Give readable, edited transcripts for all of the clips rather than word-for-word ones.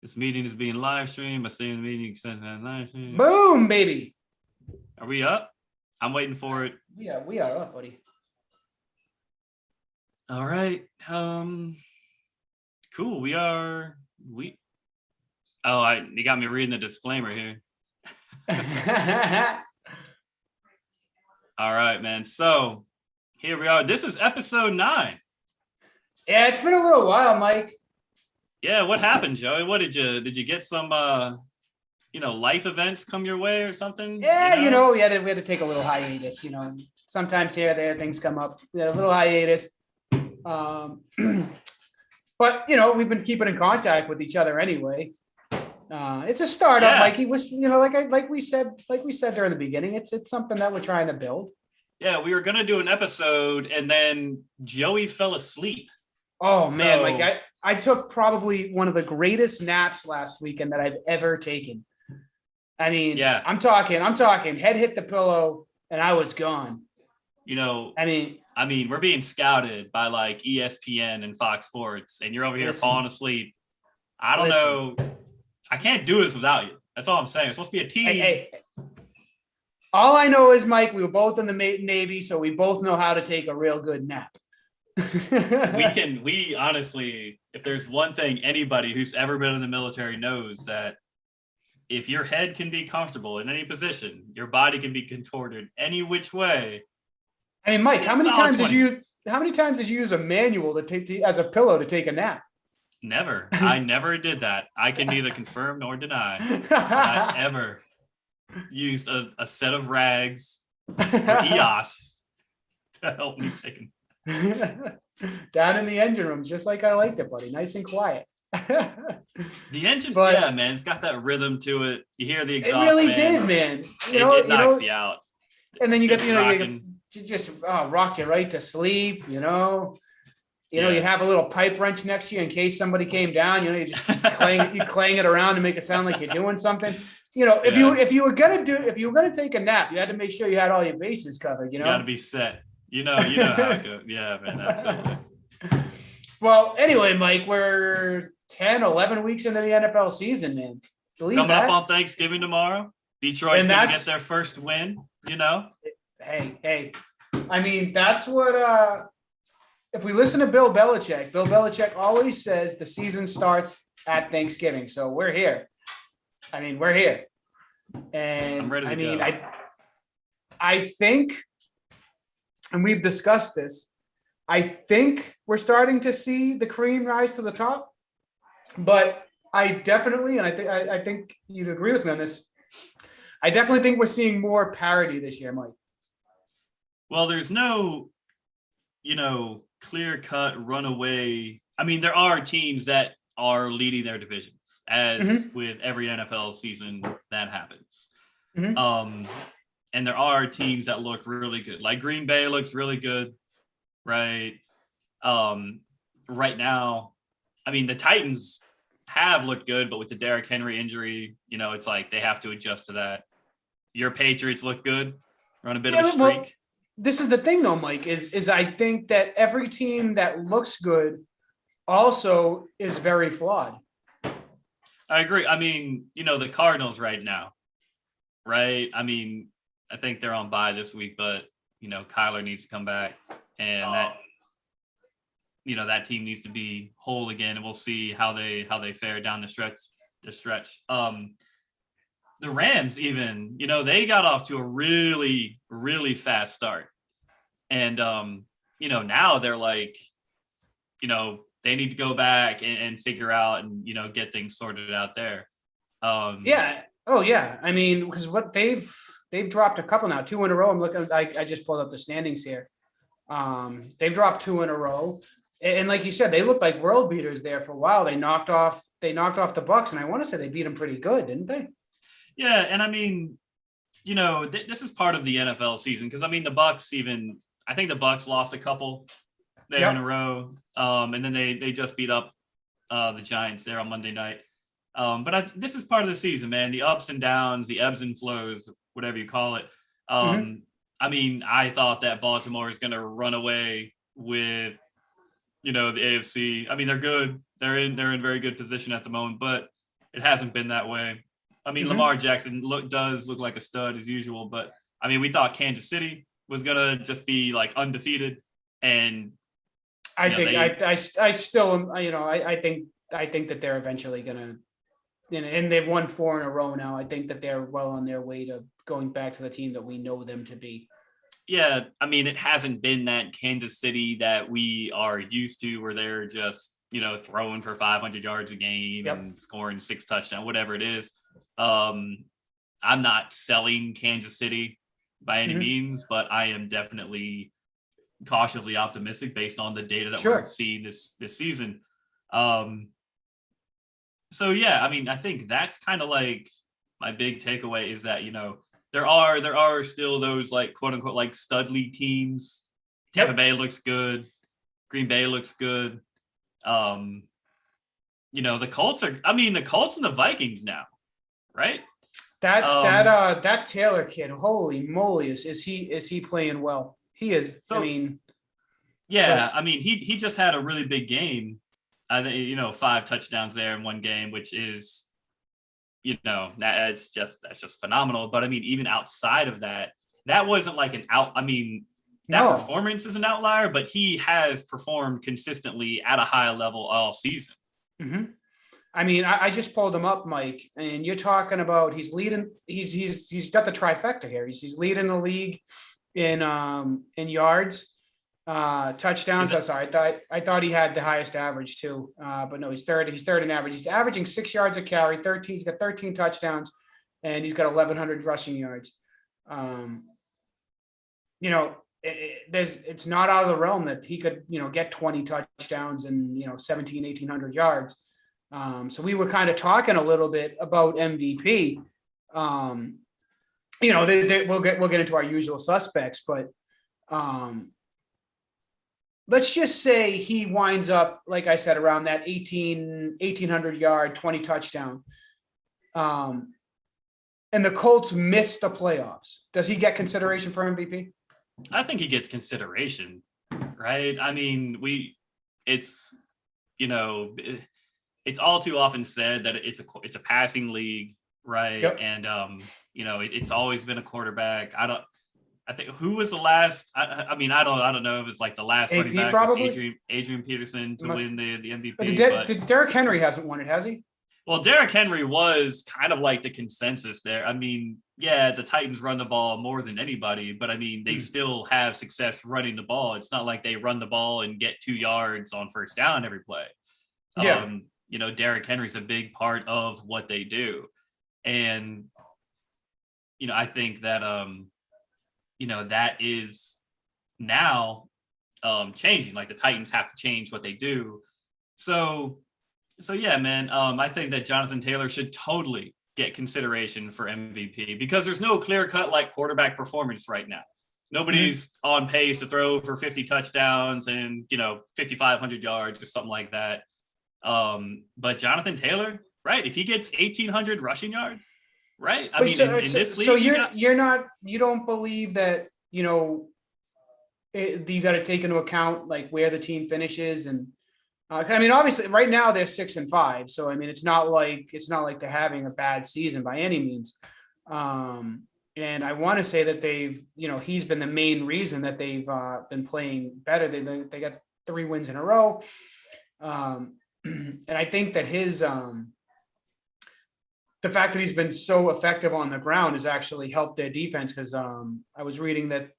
This meeting is being live streamed. I see the meeting sent live stream. Boom, baby. Are we up? I'm waiting for it. Yeah, we are up, buddy. All right. Cool. You got me reading the disclaimer here. All right, man. So here we are. This is episode 9. Yeah, it's been a little while, Mike. Yeah, what happened, Joey? What did you get some life events come your way or something? Yeah, we had to take a little hiatus, Sometimes here or there things come up. We had a little hiatus. But we've been keeping in contact with each other anyway. It's a startup, Yeah. Mikey. Like we said during the beginning, it's something that we're trying to build. Yeah, we were gonna do an episode and then Joey fell asleep. Oh man, Mike, I took probably one of the greatest naps last weekend that I've ever taken. I mean, Yeah. I'm talking head hit the pillow and I was gone. I mean, we're being scouted by like ESPN and Fox Sports, and you're over here falling asleep. I don't know. I can't do this without you. That's all I'm saying. It's supposed to be a team. Hey. All I know is, Mike, we were both in the Navy, so we both know how to take a real good nap. We honestly, if there's one thing anybody who's ever been in the military knows, that if your head can be comfortable in any position, your body can be contorted any which way. I mean, Mike, how many times did you use a manual to take as a pillow to take a nap? Never. I never did that. I can neither confirm nor deny that I ever used a set of rags or EOS to help me take down in the engine room, just like I liked it, buddy. Nice and quiet. The engine, yeah, man, it's got that rhythm to it. You hear the exhaust. It really did, man. It knocks you out. And then you got, you just rocked you right to sleep. You have a little pipe wrench next to you in case somebody came down. You just clang it around to make it sound like you're doing something. If you were gonna take a nap, you had to make sure you had all your bases covered. You got to be set. You know how it goes. Yeah, man, absolutely. Well, anyway, Mike, we're 10, 11 weeks into the NFL season, man. Coming up on Thanksgiving tomorrow. Detroit's going to get their first win, Hey. I mean, that's what if we listen to Bill Belichick always says the season starts at Thanksgiving. So we're here. I mean, we're here. And I'm ready to go. I think, and we've discussed this, I think we're starting to see the cream rise to the top, but I definitely, and I think you'd agree with me on this, I definitely think we're seeing more parity this year, Mike. Well, there's no, clear-cut runaway. I mean, there are teams that are leading their divisions, as with every NFL season that happens. And there are teams that look really good. Like Green Bay looks really good, right? Right now, I mean, the Titans have looked good, but with the Derrick Henry injury, it's like they have to adjust to that. Your Patriots look good, run a bit of a streak. Well, this is the thing, though, Mike, is I think that every team that looks good also is very flawed. I agree. I mean, the Cardinals right now, right? I mean, I think they're on bye this week, but, Kyler needs to come back, and that team needs to be whole again, and we'll see how they fare down the stretch. The Rams even, they got off to a really, really fast start. And, now they're like, they need to go back and figure out and, get things sorted out there. Yeah. Oh, yeah. I mean, because what they've dropped a couple now, 2 in a row. I'm looking, I just pulled up the standings here. They've dropped 2 in a row. And like you said, they looked like world beaters there for a while. They knocked off the Bucks, and I want to say they beat them pretty good, didn't they? Yeah, and I mean, this is part of the NFL season because I mean the Bucks I think the Bucks lost a couple there in a row, and then they just beat up the Giants there on Monday night. But this is part of the season, man. The ups and downs, the ebbs and flows, whatever you call it. I mean, I thought that Baltimore is going to run away with the AFC. I mean, they're good. They're in very good position at the moment, but it hasn't been that way. I mean, Lamar Jackson does look like a stud as usual, but I mean, we thought Kansas City was gonna just be like undefeated, and I think that they're eventually gonna, and they've won 4 in a row now. I think that they're well on their way to going back to the team that we know them to be. Yeah, I mean, it hasn't been that Kansas City that we are used to, where they're just throwing for 500 yards a game and scoring 6 touchdowns, whatever it is. I'm not selling Kansas City by any means, but I am definitely cautiously optimistic based on the data that we're seeing this season. So yeah, I mean, I think that's kind of like my big takeaway is that there are still those like quote unquote like studly teams. Tampa Bay looks good, Green Bay looks good. The Colts and the Vikings now, right? That Taylor kid, holy moly, is he playing well? He is. So, he just had a really big game. I think 5 touchdowns there in one game, which is that's just phenomenal. But I mean, even outside of that, that wasn't like an out. I mean, performance is an outlier, but he has performed consistently at a high level all season. Mm-hmm. I mean, I just pulled him up, Mike, and you're talking about he's leading. He's got the trifecta here. He's leading the league in yards, touchdowns. Sorry, I thought he had the highest average too, but no, he's third. He's third in average. He's averaging 6 yards a carry. He's got 13 touchdowns, and he's got 1,100 rushing yards. It's not out of the realm that he could get 20 touchdowns and 1,700-1,800 yards. So we were kind of talking a little bit about MVP. We'll get into our usual suspects, but let's just say he winds up, like I said, around that 1,800 yard, 20 touchdown. And the Colts miss the playoffs. Does he get consideration for MVP? I think he gets consideration, right? I mean, it's all too often said that it's a passing league, right? Yep. And it's always been a quarterback. I think who was the last? I don't know if it's like the last AP running back probably was Adrian Peterson to win the MVP. But Derrick Henry hasn't won it, has he? Well, Derrick Henry was kind of like the consensus there. I mean, yeah, the Titans run the ball more than anybody, but I mean, they still have success running the ball. It's not like they run the ball and get 2 yards on first down every play. Yeah. Derrick Henry's a big part of what they do. And, I think that, that is now changing. Like the Titans have to change what they do. So yeah, man, I think that Jonathan Taylor should totally get consideration for MVP because there's no clear cut like quarterback performance right now. Nobody's on pace to throw for 50 touchdowns and, 5,500 yards or something like that. But Jonathan Taylor, right? If he gets 1,800 rushing yards, right? I mean, in this league, so you don't believe that, you got to take into account like where the team finishes and, obviously right now they're 6-5. So, I mean, it's not like they're having a bad season by any means. And I want to say that they've, he's been the main reason that they've been playing better. They got 3 wins in a row. And I think that his, the fact that he's been so effective on the ground has actually helped their defense because I was reading that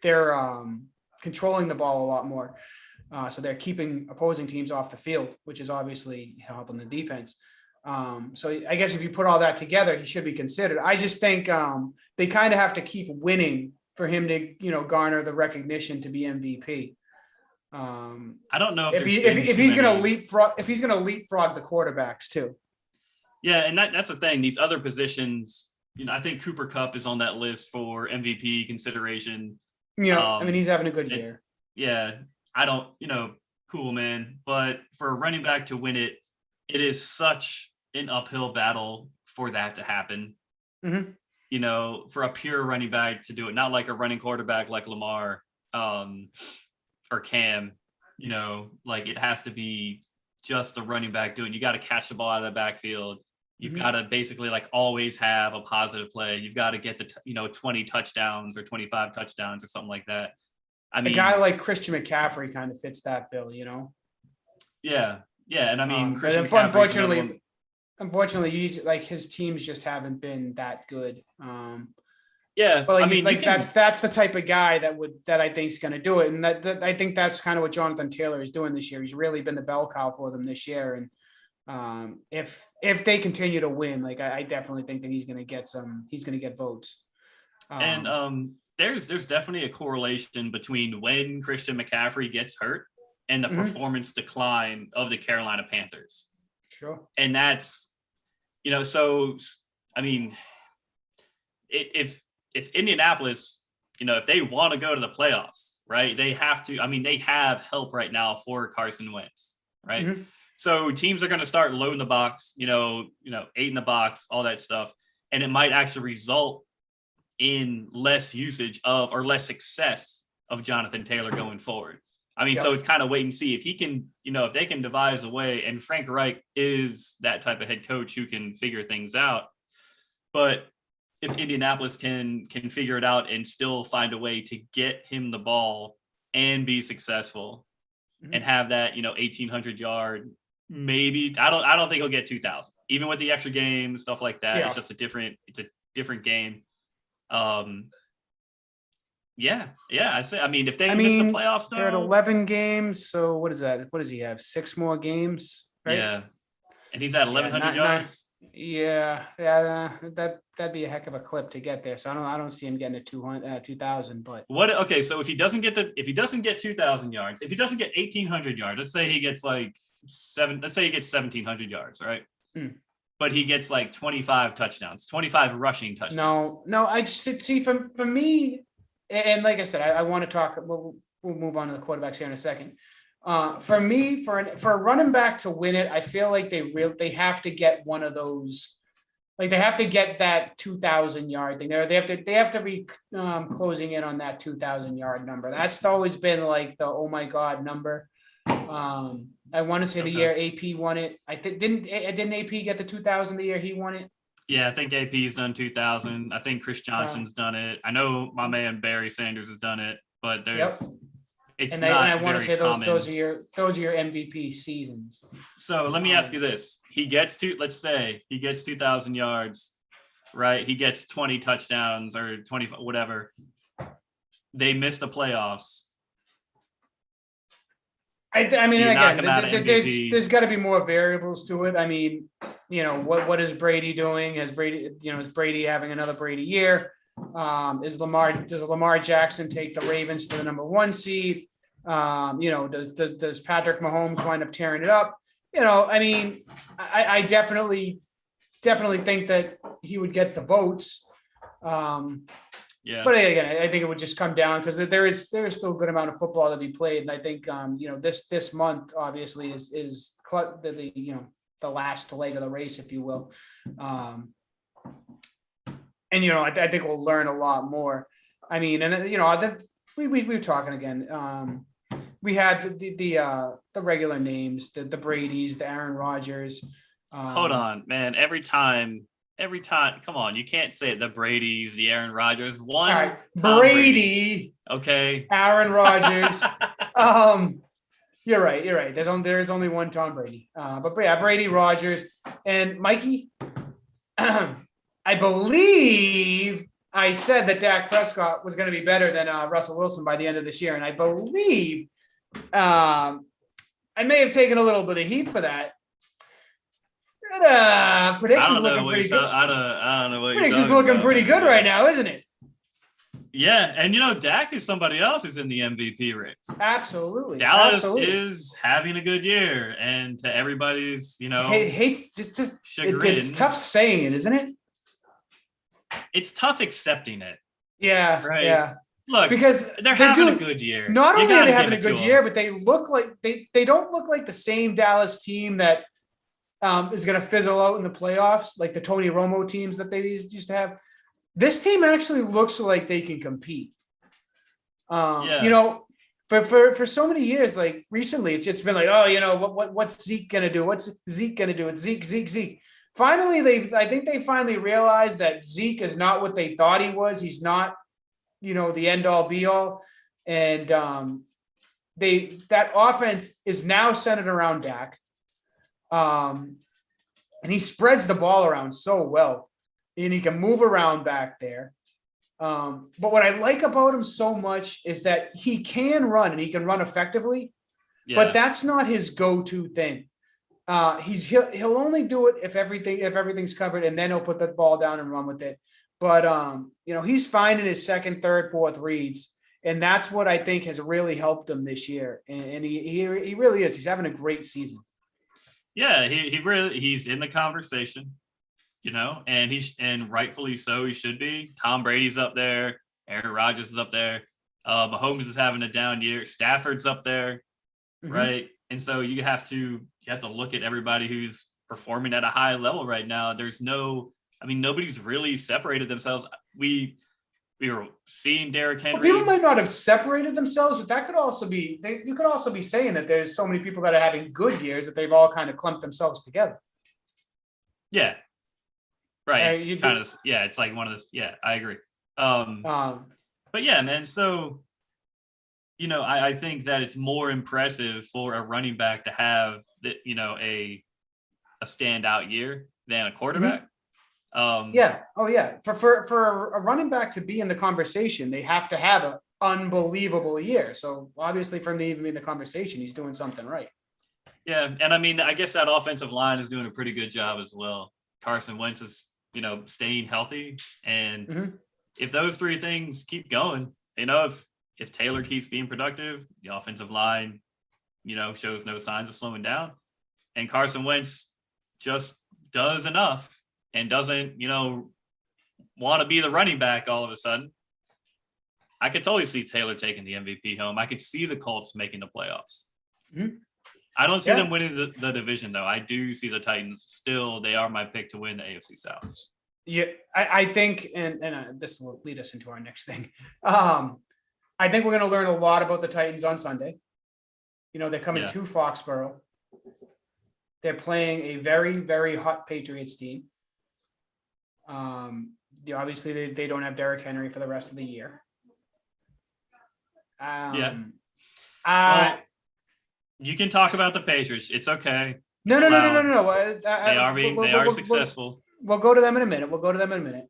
they're controlling the ball a lot more. So they're keeping opposing teams off the field, which is obviously helping the defense. So I guess if you put all that together, he should be considered. I just think they kind of have to keep winning for him to, garner the recognition to be MVP. I don't know if he's going to leapfrog the quarterbacks too. Yeah, and that's the thing. These other positions, I think Cooper Kupp is on that list for MVP consideration. Yeah, he's having a good year. Yeah. I don't, cool, man. But for a running back to win it, it is such an uphill battle for that to happen. Mm-hmm. For a pure running back to do it, not like a running quarterback like Lamar or Cam, like it has to be just a running back doing. You got to catch the ball out of the backfield. You've got to basically like always have a positive play. You've got to get the 20 touchdowns or 25 touchdowns or something like that. I mean, a guy like Christian McCaffrey kind of fits that bill, Yeah, and I mean, Christian McCaffrey, unfortunately, like his teams just haven't been that good. Yeah, but that's the type of guy that I think is going to do it, and that I think that's kind of what Jonathan Taylor is doing this year. He's really been the bell cow for them this year, and if they continue to win, like I definitely think that he's going to get votes. There's definitely a correlation between when Christian McCaffrey gets hurt and the performance decline of the Carolina Panthers. Sure. And that's, so I mean, if Indianapolis, if they want to go to the playoffs, right, they have to. I mean, they have help right now for Carson Wentz, right? Mm-hmm. So teams are going to start loading the box, 8 in the box, all that stuff. And it might actually result in less usage or less success of Jonathan Taylor going forward. I mean, So it's kind of wait and see if he can, if they can devise a way, and Frank Reich is that type of head coach who can figure things out. But if Indianapolis can figure it out and still find a way to get him the ball and be successful and have that, 1,800 yard, maybe I don't think he'll get 2,000, even with the extra game, stuff like that. Yeah. It's just a different game. I say, I mean, if they miss the playoffs, they're at 11 games. So what is that? What does he have? 6 more games, right? Yeah. And he's at 1,100 yards. That'd be a heck of a clip to get there. So I don't see him getting to 2,000. But okay, so if he doesn't get 2,000 yards, if he doesn't get 1,800 yards, let's say he gets like 1,700 yards, right? But he gets like 25 touchdowns, 25 rushing touchdowns. No, I just see for me, and like I said, I want to talk. We'll move on to the quarterbacks here in a second. For me, for a running back to win it, I feel like they have to get one of those, like they have to get that 2,000 yard thing. They have to be closing in on that 2,000 yard number. That's always been like the oh my god number. I want to say the year AP won it. Didn't AP get the 2,000 the year he won it? Yeah, I think AP's done 2,000. I think Chris Johnson's done it. I know my man Barry Sanders has done it, but there's it's not I want to say those are your MVP seasons. So let me ask you this: let's say he gets 2,000 yards, right? He gets 20 touchdowns or 20 whatever. They miss the playoffs. I mean, again, there's got to be more variables to it. I mean, what is Brady doing? Is Brady having another Brady year? Does Lamar Jackson take the Ravens to the number 1 seed? Does Patrick Mahomes wind up tearing it up? I mean, I definitely think that he would get the votes. But again, I think it would just come down because there is still a good amount of football to be played, and I think this month obviously is the last leg of the race, if you will. And I think we'll learn a lot more. I mean, and we were talking again. We had the regular names, the Bradys, the Aaron Rodgers. Hold on, man. Every time, come on, you can't say it, the Bradys, the Aaron Rodgers. One right. Brady. Okay. Aaron Rodgers. You're right. There's only one Tom Brady. But yeah, Brady, Rodgers, and Mikey. I believe I said that Dak Prescott was going to be better than Russell Wilson by the end of this year, and I believe I may have taken a little bit of heat for that. Predictions looking pretty good. I don't know what predictions looking pretty good right now, isn't it? Yeah, and Dak is somebody else who's in the MVP race. Absolutely. Dallas is having a good year, and to everybody's, just chagrin. It's tough saying it, isn't it? It's tough accepting it. Yeah. Right. Yeah. Look, because they're having a good year. Not only are they having a good year, but they look like they don't look like the same Dallas team that is going to fizzle out in the playoffs, like the Tony Romo teams that they used to have. This team actually looks like they can compete. For so many years, like recently, it's been like, what's Zeke going to do? What's Zeke going to do? It's Zeke. finally, I think they finally realized that Zeke is not what they thought he was. He's not, the end all be all. And that offense is now centered around Dak. And he spreads the ball around so well, and he can move around back there. But what I like about him so much is that he can run, and he can run effectively, but that's not his go-to thing. He'll only do it if everything's covered, and then he'll put the ball down and run with it. But he's finding his second, third, fourth reads, and that's what I think has really helped him this year. And he really is. He's having a great season. Yeah, he's in the conversation, and rightfully so. He should be. Tom Brady's up there. Aaron Rodgers is up there. Mahomes is having a down year. Stafford's up there, right? And so you have to look at everybody who's performing at a high level right now. Nobody's really separated themselves. We were seeing Derrick Henry. Well, people might not have separated themselves, but that could also be. You could also be saying that there's so many people that are having good years that they've all kind of clumped themselves together. Yeah, right. It's like one of those. Yeah, I agree. But yeah, man. So, I think that it's more impressive for a running back to have a standout year than a quarterback. For a running back to be in the conversation, they have to have an unbelievable year. So obviously, for him to even be in the conversation, he's doing something right. Yeah, and I guess that offensive line is doing a pretty good job as well. Carson Wentz is staying healthy, and if those three things keep going, if Taylor keeps being productive, the offensive line shows no signs of slowing down, and Carson Wentz just does enough and doesn't, want to be the running back all of a sudden, I could totally see Taylor taking the MVP home. I could see the Colts making the playoffs. I don't see them winning the division, though. I do see the Titans still. They are my pick to win the AFC South. Yeah, I think, and this will lead us into our next thing. I think we're going to learn a lot about the Titans on Sunday. They're coming to Foxborough. They're playing a very, very hot Patriots team. Obviously they don't have Derrick Henry for the rest of the year. You can talk about the Patriots. It's okay. No. They are successful. We'll go to them in a minute.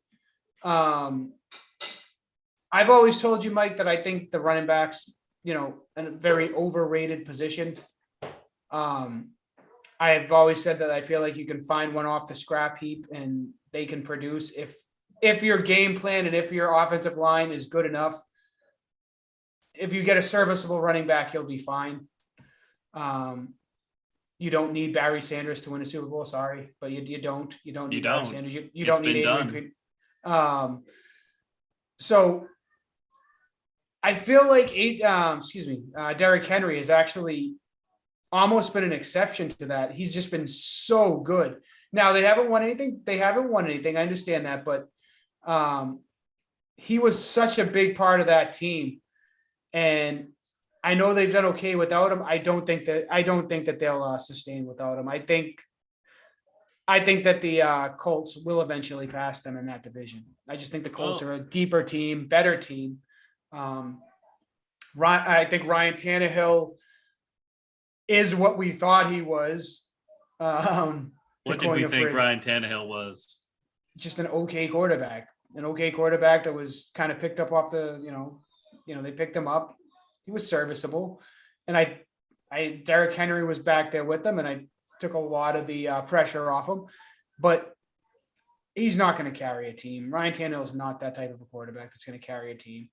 I've always told you, Mike, that I think the running backs, in a very overrated position. I've always said that I feel like you can find one off the scrap heap and they can produce if your game plan and if your offensive line is good enough. If you get a serviceable running back, you'll be fine. You don't need Barry Sanders to win a Super Bowl. Sorry, but you don't. You don't need Barry Sanders. You don't need Adrian. So I feel like Derrick Henry has actually almost been an exception to that. He's just been so good. Now they haven't won anything. I understand that, but he was such a big part of that team, and I know they've done okay without him. I don't think that they'll sustain without him. I think that the Colts will eventually pass them in that division. I just think the Colts are a deeper team, better team. I think Ryan Tannehill is what we thought he was. What did we think Ryan Tannehill was? Just an okay quarterback that was kind of picked up off the, they picked him up. He was serviceable. And Derrick Henry was back there with them, and I took a lot of the pressure off him. But he's not going to carry a team. Ryan Tannehill is not that type of a quarterback that's going to carry a team.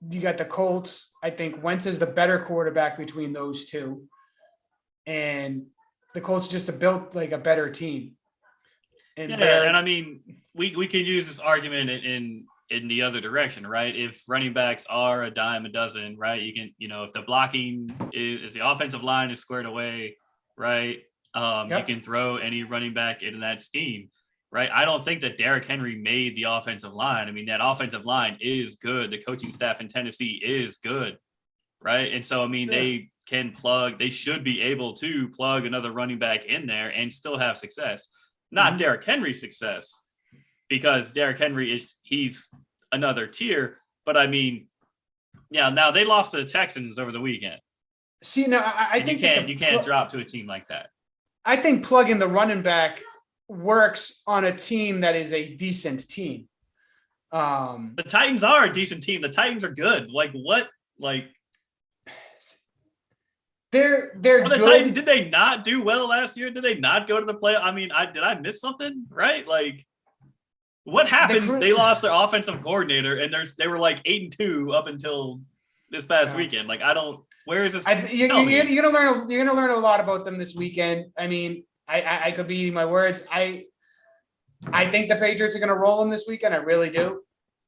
You got the Colts. I think Wentz is the better quarterback between those two. And the Colts just built like a better team. And I mean, we could use this argument in the other direction, right? If running backs are a dime a dozen, right? You can, if the blocking is the offensive line is squared away, right? You can throw any running back into that scheme, right? I don't think that Derrick Henry made the offensive line. I mean, that offensive line is good. The coaching staff in Tennessee is good, right? And so, I mean, they should be able to plug another running back in there and still have success. Not Derrick Henry's success, because Derrick Henry he's another tier. But I mean, yeah, now they lost to the Texans over the weekend. See, now I think you can't drop to a team like that. I think plugging the running back works on a team that is a decent team. The Titans are a decent team. The Titans are good. Like what? Like they're good. Titans, did they not do well last year? Did they not go to the play? I mean, did I miss something? Right? Like what happened? They lost their offensive coordinator, and they were like 8-2 up until this past weekend. Like where is this? You're gonna learn a lot about them this weekend. I mean, I could be eating my words. I think the Patriots are gonna roll them this weekend. I really do.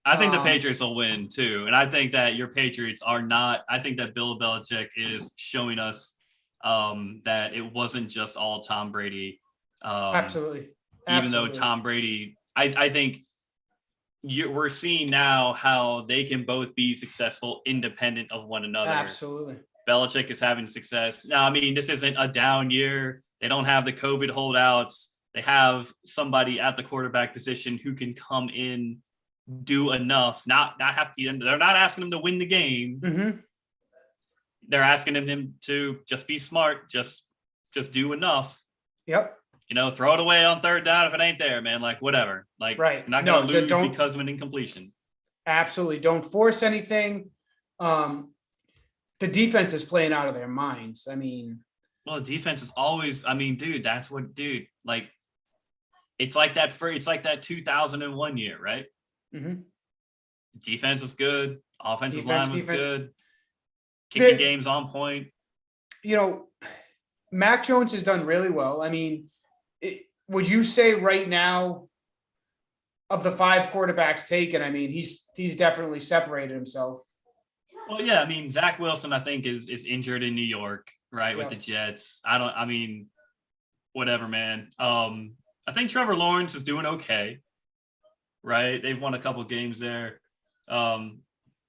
I think the Patriots will win too. And I think that your Patriots are not, I think that Bill Belichick is showing us that it wasn't just all Tom Brady. Absolutely. Even though Tom Brady, I think we're seeing now how they can both be successful independent of one another. Absolutely. Belichick is having success. Now, I mean, this isn't a down year. They don't have the COVID holdouts. They have somebody at the quarterback position who can come in, do enough, not have to. They're not asking him to win the game. Mm-hmm. They're asking him to just be smart, just do enough. Yep. Throw it away on third down if it ain't there, man. Like whatever. Like right. You're not going to lose because of an incompletion. Absolutely. Don't force anything. The defense is playing out of their minds. I mean, well, the defense is always. I mean, dude, that's what, dude. Like, it's like that 2001 year, right? Mm-hmm. Defense is good. Offensive line was good. Kicking games on point. Mac Jones has done really well. I mean, would you say right now, of the 5 quarterbacks taken, I mean, he's definitely separated himself. Well, yeah. I mean, Zach Wilson, I think, is injured in New York, right, with the Jets. Whatever, man. I think Trevor Lawrence is doing okay. Right, they've won a couple games there.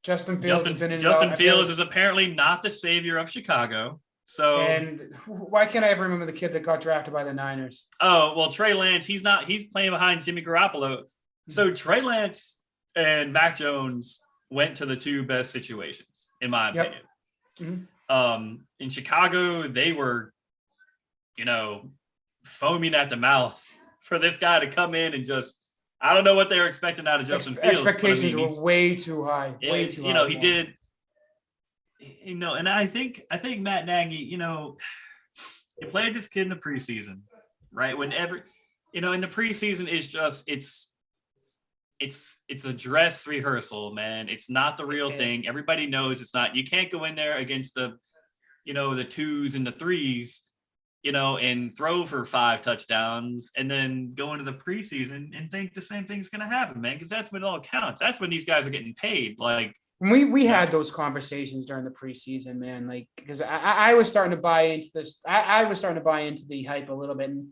Justin Fields is apparently not the savior of Chicago. So, and why can't I ever remember the kid that got drafted by the Niners? Oh well, Trey Lance. He's playing behind Jimmy Garoppolo. So Trey Lance and Mac Jones went to the 2 best situations, in my opinion. Mm-hmm. In Chicago, they were, foaming at the mouth for this guy to come in and just. I don't know what they were expecting out of Justin Fields. Expectations were way too high. Way too high. He did. And I think Matt Nagy. He played this kid in the preseason, right? Whenever, in the preseason is just it's a dress rehearsal, man. It's not the real thing. Everybody knows it's not. You can't go in there against the 2s and the 3s. And throw for 5 touchdowns and then go into the preseason and think the same thing's going to happen, man, because that's when it all counts. That's when these guys are getting paid. Like we had those conversations during the preseason, man, like because I was starting to buy into this. I was starting to buy into the hype a little bit. And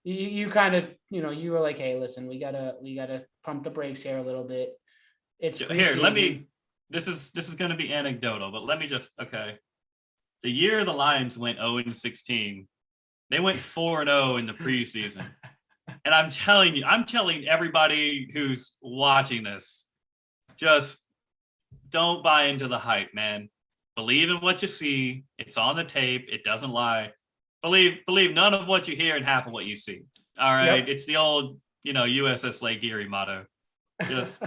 you kind of, you were like, hey, listen, we gotta pump the brakes here a little bit. It's here. This is going to be anecdotal, but let me just, okay. The year the Lions went 0-16, they went 4-0 in the preseason. And I'm telling everybody who's watching this, just don't buy into the hype, man. Believe in what you see. It's on the tape. It doesn't lie. Believe none of what you hear and half of what you see. All right. Yep. It's the old, USS Lake Erie motto. Just,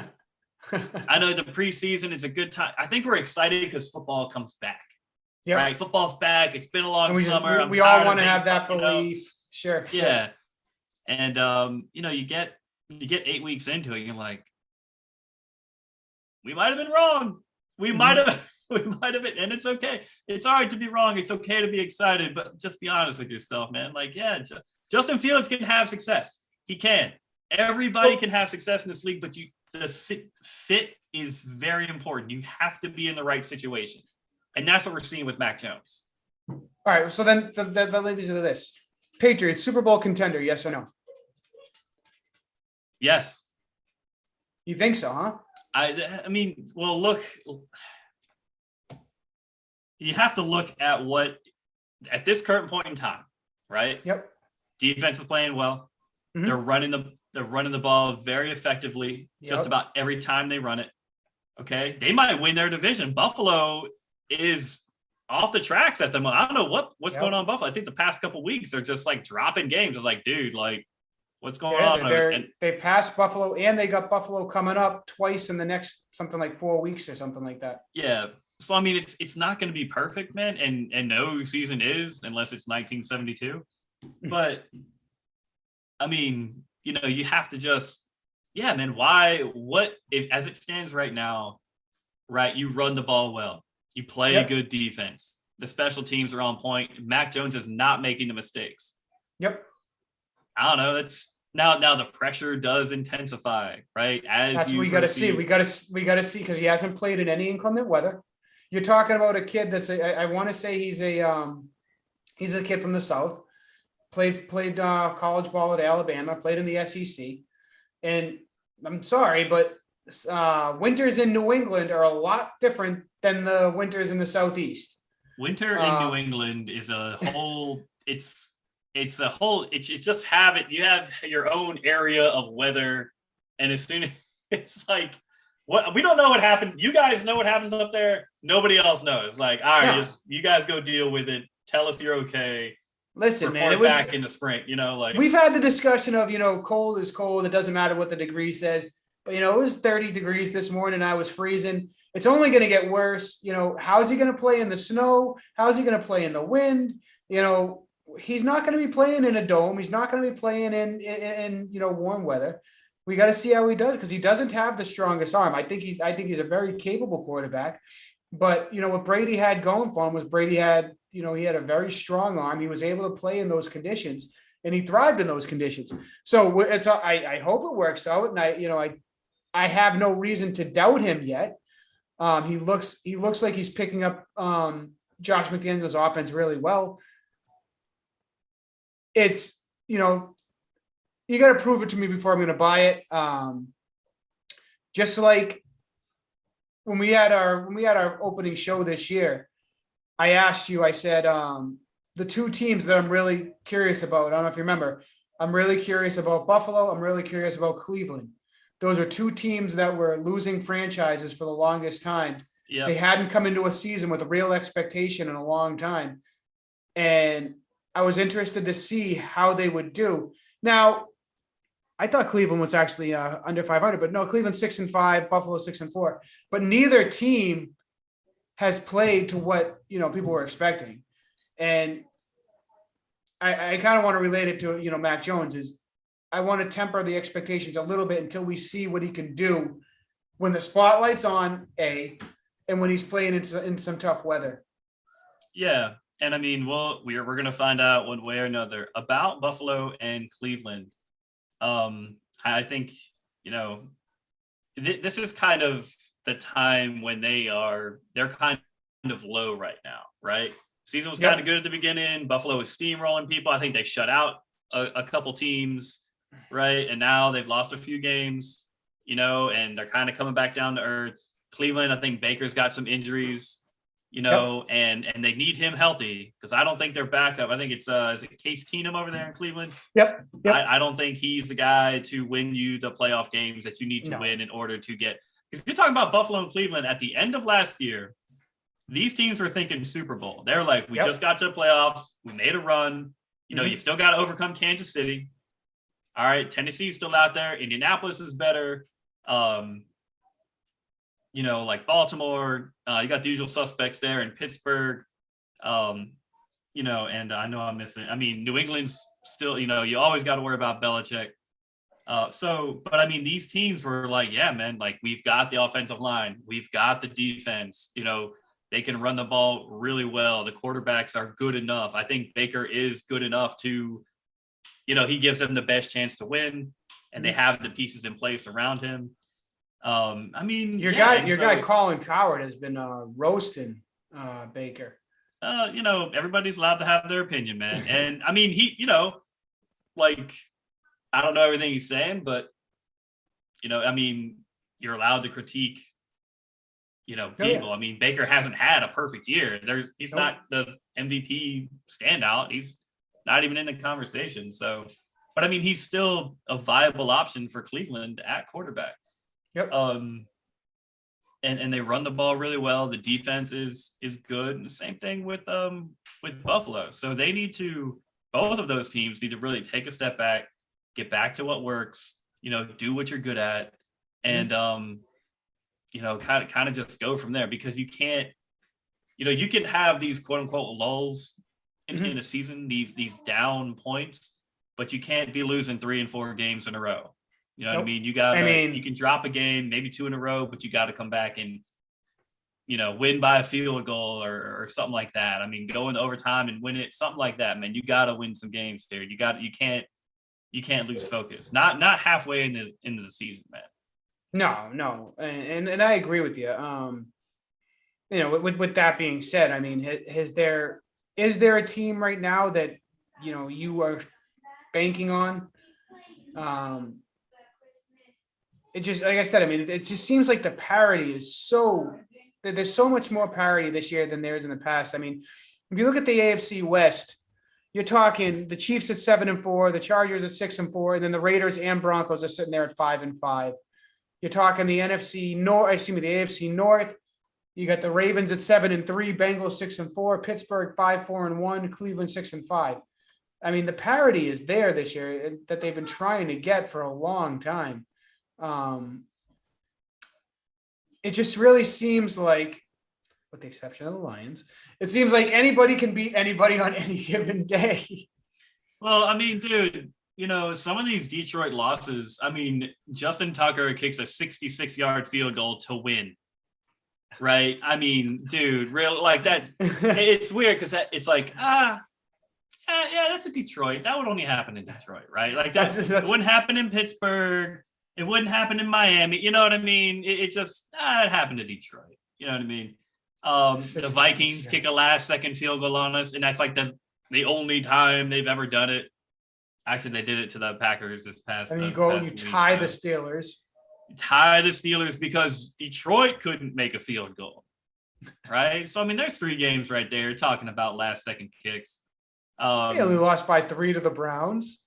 I know the preseason is a good time. I think we're excited because football comes back. Yep. Right. Football's back. It's been a long summer. We all want to have that belief. Sure. Yeah. And, you get 8 weeks into it. And you're like, we might've been wrong. We might've been, and it's okay. It's all right to be wrong. It's okay to be excited, but just be honest with yourself, man. Like, yeah, Justin Fields can have success. He can. Everybody can have success in this league, but the fit is very important. You have to be in the right situation. And that's what we're seeing with Mac Jones. All right. So then the leads into this. Patriots, Super Bowl contender, yes or no? Yes. You think so, huh? I mean, well, look, you have to look at what at this current point in time, right? Yep. Defense is playing well. Mhm. They're running the ball very effectively just Yep. about every time they run it. Okay. They might win their division. Buffalo is off the tracks at the moment. I don't know what's Yep. going on in Buffalo. I think the past couple of weeks they're just like dropping games. It's like, dude, like what's going Yeah, on? And they passed Buffalo, and they got Buffalo coming up twice in the next something like 4 weeks or something like that. yeah. So I mean it's not going to be perfect, man, and no season is unless it's 1972. But I mean, you have to just, yeah, man, what if as it stands right now, right? You run the ball well, you play Yep. good defense, the special teams are on point. Mac Jones is not making the mistakes. Yep. I don't know. That's now the pressure does intensify, right? As That's you what we got to see. proceed. We got to see because he hasn't played in any inclement weather. You're talking about a kid that's I want to say he's a kid from the South. Played college ball at Alabama. Played in the SEC. And I'm sorry, but winters in New England are a lot different than the winters in the Southeast. Winter in New England is a whole. It's a whole. It's just have it. You have your own area of weather, and as soon as it's like, what we don't know what happened. You guys know what happens up there. Nobody else knows. Like, all right, No. just you guys go deal with it. Tell us you're okay. Listen, Report man, it was back in the spring. Like we've had the discussion of cold is cold. It doesn't matter what the degree says. But it was 30 degrees this morning. I was freezing. It's only going to get worse. How's he going to play in the snow? How's he going to play in the wind? He's not going to be playing in a dome. He's not going to be playing in warm weather. We got to see how he does because he doesn't have the strongest arm. I think he's a very capable quarterback. But what Brady had going for him was Brady had he had a very strong arm. He was able to play in those conditions, and he thrived in those conditions. So I hope it works out, and I have no reason to doubt him yet. He looks like he's picking up Josh McDaniels' offense really well. It's you got to prove it to me before I'm going to buy it. Just like when we had our opening show this year, I asked you. I said the two teams that I'm really curious about. I don't know if you remember. I'm really curious about Buffalo. I'm really curious about Cleveland. Those are two teams that were losing franchises for the longest time. Yep. They hadn't come into a season with a real expectation in a long time. And I was interested to see how they would do. Now, I thought Cleveland was actually under 500, but no, Cleveland 6-5, Buffalo 6-4. But neither team has played to what people were expecting. And I kind of want to relate it to Mac Jones is I want to temper the expectations a little bit until we see what he can do when the spotlight's on and when he's playing in some tough weather. Yeah. And I mean, we're going to find out one way or another about Buffalo and Cleveland. I think, this is kind of the time when they're kind of low right now, right? Season was kind of good at the beginning. Buffalo was steamrolling people. I think they shut out a couple teams, right? And now they've lost a few games, and they're kind of coming back down to earth. Cleveland, I think Baker's got some injuries, and they need him healthy because I don't think they're backup. I think it's is it Case Keenum over there in Cleveland? Yep. I don't think he's the guy to win you the playoff games that you need to win in order to get. Because you're talking about Buffalo and Cleveland at the end of last year. These teams were thinking Super Bowl. They're like, we just got to the playoffs. We made a run. You still got to overcome Kansas City. All right, Tennessee's still out there. Indianapolis is better. Like Baltimore, you got the usual suspects there in Pittsburgh, and I know I'm missing. I mean, New England's still, you always got to worry about Belichick. But I mean, these teams were like, yeah, man, like we've got the offensive line, we've got the defense, they can run the ball really well. The quarterbacks are good enough. I think Baker is good enough to, he gives them the best chance to win, and they have the pieces in place around him. I mean, your guy Colin Coward has been roasting Baker. Everybody's allowed to have their opinion, man. And I mean, he, like, I don't know everything he's saying, but I mean, you're allowed to critique people. I mean, Baker hasn't had a perfect year. He's not the MVP standout. He's not even in the conversation. So, but I mean, he's still a viable option for Cleveland at quarterback. Yep. And they run the ball really well. The defense is good. And the same thing with Buffalo. So they need to, both of those teams need to really take a step back, get back to what works, do what you're good at, and kind of just go from there, because you can't, you can have these quote unquote lulls in a season, these down points, but you can't be losing 3 and 4 games in a row. You know what I mean? You can drop a game, maybe 2 in a row, but you got to come back and, win by a field goal or something like that. I mean, go into overtime and win it, something like that, man. You got to win some games, dude. You can't lose focus. Not halfway into the season, man. No. And I agree with you. With that being said, I mean, is there a team right now that, you are banking on? It just, like I said, I mean, it just seems like the parity is there's so much more parity this year than there is in the past. I mean, if you look at the AFC West, you're talking the Chiefs at 7-4, the Chargers at 6-4, and then the Raiders and Broncos are sitting there at 5-5. You're talking the AFC North. You got the Ravens at 7-3, Bengals 6-4, Pittsburgh 5-4-1, Cleveland 6-5. I mean, the parity is there this year that they've been trying to get for a long time. It just really seems like, with the exception of the Lions, it seems like anybody can beat anybody on any given day. Well, I mean, dude, some of these Detroit losses, I mean, Justin Tucker kicks a 66-yard field goal to win. Right? I mean, dude, it's weird because it's like, yeah, that's a Detroit. That would only happen in Detroit, right? Like that's it wouldn't happen in Pittsburgh. It wouldn't happen in Miami. You know what I mean? It just, it happened to Detroit. You know what I mean? The Vikings kick a last-second field goal on us, and that's like the only time they've ever done it. Actually, they did it to the Packers this past. And you go and you tie the Steelers. Tie the Steelers because Detroit couldn't make a field goal, right? So I mean, there's 3 games right there talking about last-second kicks. They only lost by 3 to the Browns.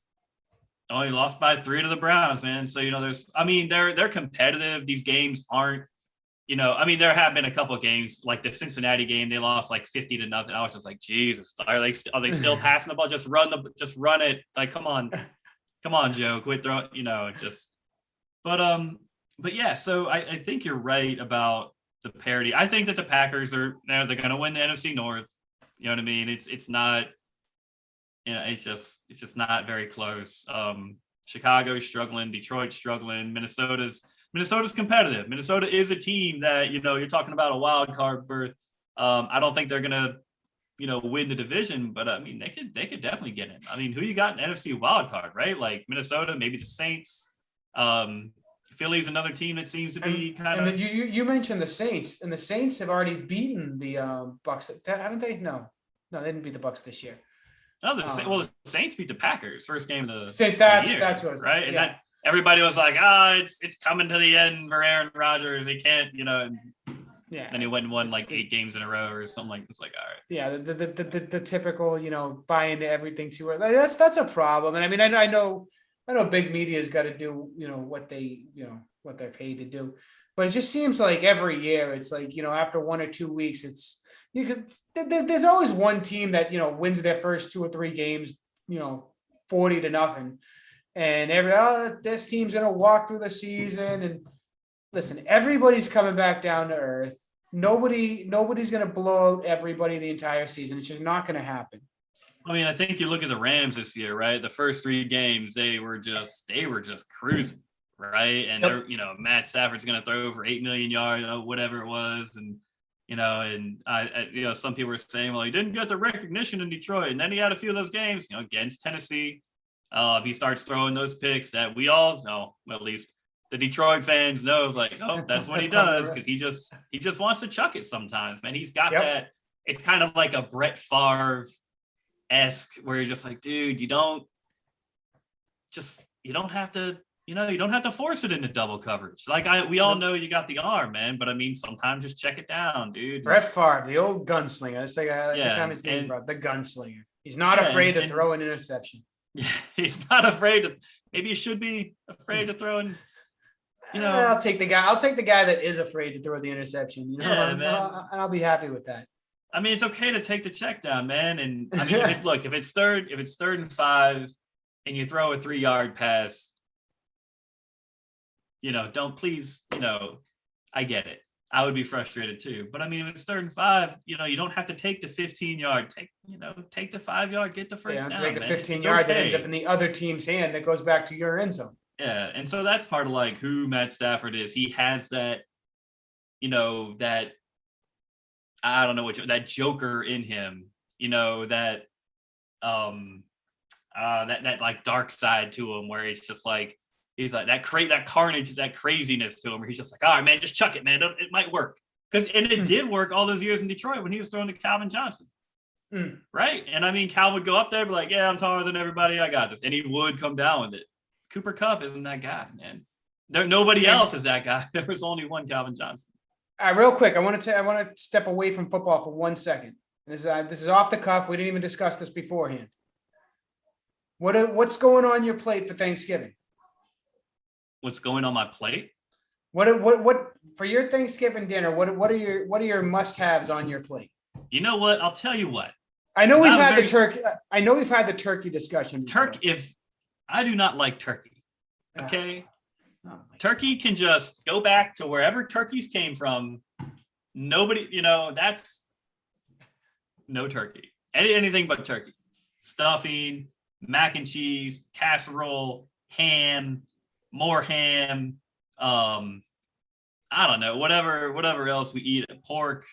Only lost by 3 to the Browns, man. So they're competitive. These games aren't. There have been a couple of games like the Cincinnati game. They lost like 50-0. I was just like, Jesus, are they still passing the ball? Just run it. Like, come on, Joe, quit throwing. But yeah. So I think you're right about the parity. I think that the Packers they're going to win the NFC North. You know what I mean? It's not. It's just not very close. Chicago's struggling. Detroit's struggling. Minnesota's competitive. Minnesota is a team that, you're talking about a wild card berth. I don't think they're going to, win the division, but I mean, they could definitely get in. I mean, who you got in NFC wild card, right? Like Minnesota, maybe the Saints. Philly's another team that seems to be kind of. You mentioned the Saints, and the Saints have already beaten the Bucs. Haven't they? No, they didn't beat the Bucs this year. No, the Saints beat the Packers first game of the year, that's what right, yeah. And that everybody was like, it's coming to the end for Aaron Rodgers. They can't, And then he went and won like 8 games in a row or something like. It's like, all right. Yeah, the typical, buy into everything too early. That's a problem. And I mean, I know big media's got to do, what they're paid to do, but it just seems like every year it's like, after 1 or 2 weeks, there's always one team that, wins their first 2 or 3 games, 40-0. And this team's going to walk through the season. And listen, everybody's coming back down to earth. Nobody's going to blow out everybody the entire season. It's just not going to happen. I mean, I think you look at the Rams this year, right? The first 3 games, they were just cruising, right? And they're, Matt Stafford's going to throw over 8 million yards, whatever it was. And, I some people were saying, well, he didn't get the recognition in Detroit. And then he had a few of those games, against Tennessee. He starts throwing those picks that we all know, well, at least the Detroit fans know, like, oh, that's what he does, because he just wants to chuck it sometimes, man. He's got that. It's kind of like a Brett Favre-esque where you're just like, dude, you don't have to you don't have to force it into double coverage. Like we all know you got the arm, man. But I mean, sometimes just check it down, dude. Brett Favre, the old gunslinger. It's like every time his name brought, the gunslinger. He's not afraid to throw an interception. Yeah, he's not afraid to. Maybe you should be afraid to throw in. I'll take the guy that is afraid to throw the interception. I'll be happy with that. I mean, it's okay to take the check down, man. And I mean, if it's third and 5, and you throw a 3-yard pass, don't please. I get it. I would be frustrated too. But I mean, if it's 3rd and 5, you don't have to take the 15-yard. Take the 5-yard, get the first down. Take the 15-yard that ends up in the other team's hand that goes back to your end zone. Yeah, and so that's part of like who Matt Stafford is. He has that, that I don't know that Joker in him. That that like dark side to him, where it's just like he's like that carnage, that craziness to him. Where he's just like, all right, man, just chuck it, man. It might work and it did work all those years in Detroit when he was throwing to Calvin Johnson. Right, and I mean, Cal would go up there, be like, yeah, I'm taller than everybody. I got this, and he would come down with it. Cooper Kupp isn't that guy, man. Nobody else is that guy. There was only one Calvin Johnson. Real quick, I want to step away from football for 1 second. This is off the cuff. We didn't even discuss this beforehand. What's going on your plate for Thanksgiving? What's going on my plate? What for your Thanksgiving dinner? What are your must-haves on your plate? You know what? I'll tell you what. I know we've had the turkey. I know we've had the turkey discussion. If I do not like turkey, okay? Turkey can just go back to wherever turkeys came from. Nobody, that's no turkey. Anything but turkey. Stuffing, mac and cheese, casserole, ham, more ham. I don't know, whatever else we eat. Pork.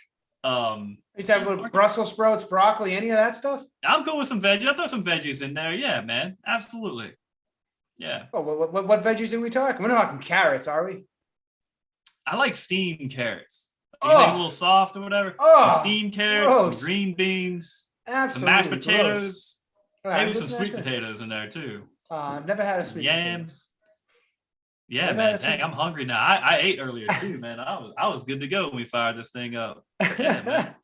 You talking about Brussels sprouts, broccoli, any of that stuff? I'm cool with some veggies. I'll throw some veggies in there. Yeah, man. Absolutely. Yeah. Oh, what veggies are we talking? We're not talking carrots, are we? I like steamed carrots. Anything a little soft or whatever. Some steamed carrots, some green beans, some mashed potatoes, maybe some sweet potatoes in there too. I've never had a sweet yams. Yeah, man. Dang, I'm hungry now. I ate earlier too, man. I was good to go when we fired this thing up. Yeah, man.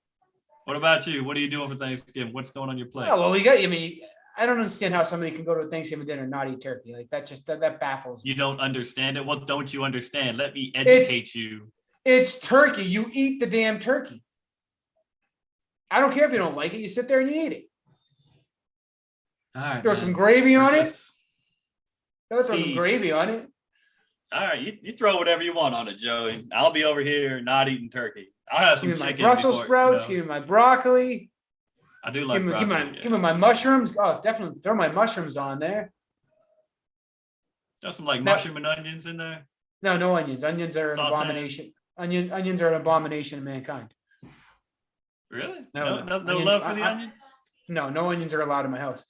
What about you? What are you doing for Thanksgiving? What's going on your plate? Oh, well, we got. I mean, I don't understand how somebody can go to a Thanksgiving dinner and not eat turkey. Like that baffles me. You don't understand it? Well, don't you understand? Let me educate you. It's turkey. You eat the damn turkey. I don't care if you don't like it. You sit there and you eat it. All right. Throw some gravy on it. Throw some gravy on it. All right, you throw whatever you want on it, Joey. I'll be over here not eating turkey. I'll have some chicken. Brussels sprouts. Give me my broccoli. I do like broccoli. Give me my mushrooms. Oh, definitely throw my mushrooms on there. Got some mushroom and onions in there. No onions. Onions are an abomination. Onions are an abomination of mankind. Really? No love for the onions? No onions are allowed in my house.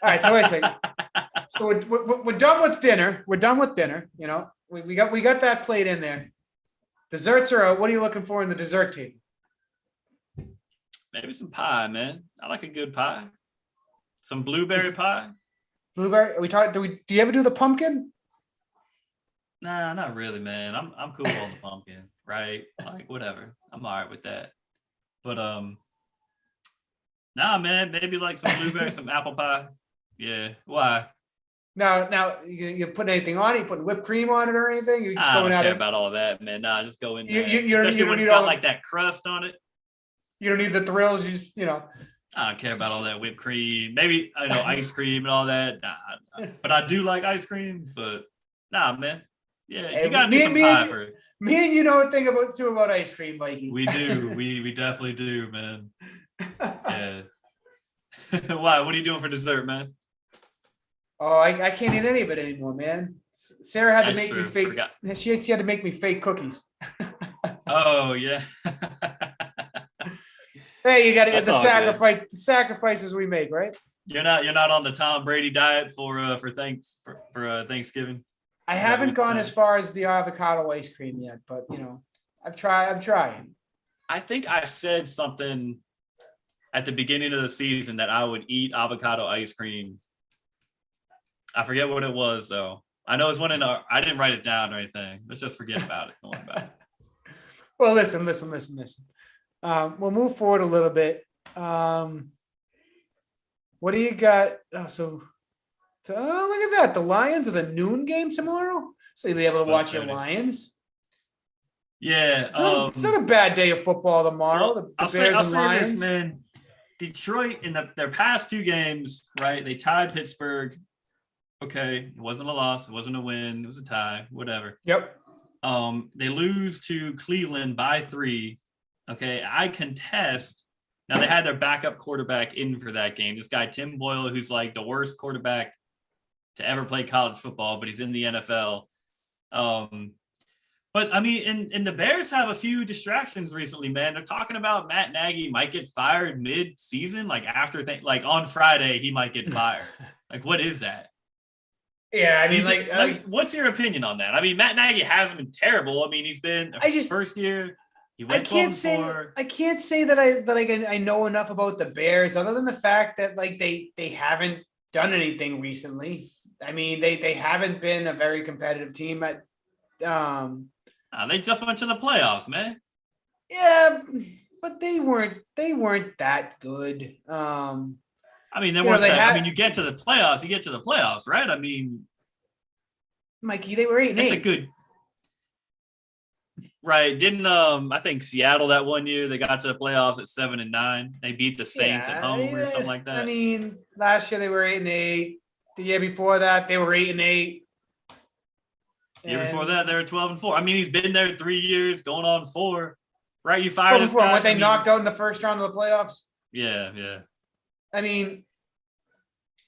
All right, so wait a second. So we're done with dinner. We're done with dinner. We got that plate in there. Desserts are what are you looking for in the dessert table? Maybe some pie, man. I like a good pie. Some blueberry pie. Blueberry? Are we talking? Do you ever do the pumpkin? Nah, not really, man. I'm cool on the pumpkin, right? Like whatever. I'm all right with that. But nah, man. Maybe like some blueberry, some apple pie. Yeah. Why? Now you putting anything on it? You putting whipped cream on it or anything? You just I don't care about all that, man. Nah, just go in there. Especially when it's got like that crust on it. You don't need the thrills. You just, I don't care about all that whipped cream. Maybe ice cream and all that. Nah, but I do like ice cream. But nah, man. Yeah, you gotta do some pie for it. Me and you know a thing about ice cream, Mikey. We do. We definitely do, man. Yeah. Why? What are you doing for dessert, man? Oh, I can't eat any of it anymore, man. Sarah had to make me fake. She had to make me fake cookies. Oh yeah. Hey, you got to get the sacrifices we make, right? You're not on the Tom Brady diet for Thanksgiving. I haven't gone as far as the avocado ice cream yet, but I'm trying. I think I said something at the beginning of the season that I would eat avocado ice cream. I forget what it was though. I know it's one in our. I didn't write it down or anything. Let's just forget about it. Don't worry about it. Well, listen. We'll move forward a little bit. What do you got? So look at that. The Lions are the noon game tomorrow. So you'll be able to watch your Lions. Yeah. It's not a bad day of football tomorrow. Well, the Bears and Lions. This, man. Detroit in their past 2 games, right? They tied Pittsburgh. Okay, it wasn't a loss. It wasn't a win. It was a tie. Whatever. Yep. They lose to Cleveland by 3. Okay, I contest. Now they had their backup quarterback in for that game. This guy Tim Boyle, who's like the worst quarterback to ever play college football, but he's in the NFL. But I mean, and the Bears have a few distractions recently, man. They're talking about Matt Nagy might get fired mid-season, like like on Friday he might get fired. Like, what is that? Yeah, I mean, what's your opinion on that? I mean, Matt Nagy hasn't been terrible. I mean, he's been first year. He went I can't say that I know enough about the Bears other than the fact that like they haven't done anything recently. I mean, they haven't been a very competitive team at. They just went to the playoffs, man. Yeah, but they weren't that good. I mean, they weren't. I mean, you get to the playoffs, right? I mean, Mikey, they were 8-8. It's a good. Right. Didn't I think Seattle that one year they got to the playoffs at 7-9. They beat the Saints at home or something like that. I mean, last year they were 8-8. The year before that they were 8-8. The year before that they were 12-4. I mean, he's been there 3 years, going on 4. Right? You fired this guy. When they knocked out in the first round of the playoffs. Yeah. I mean,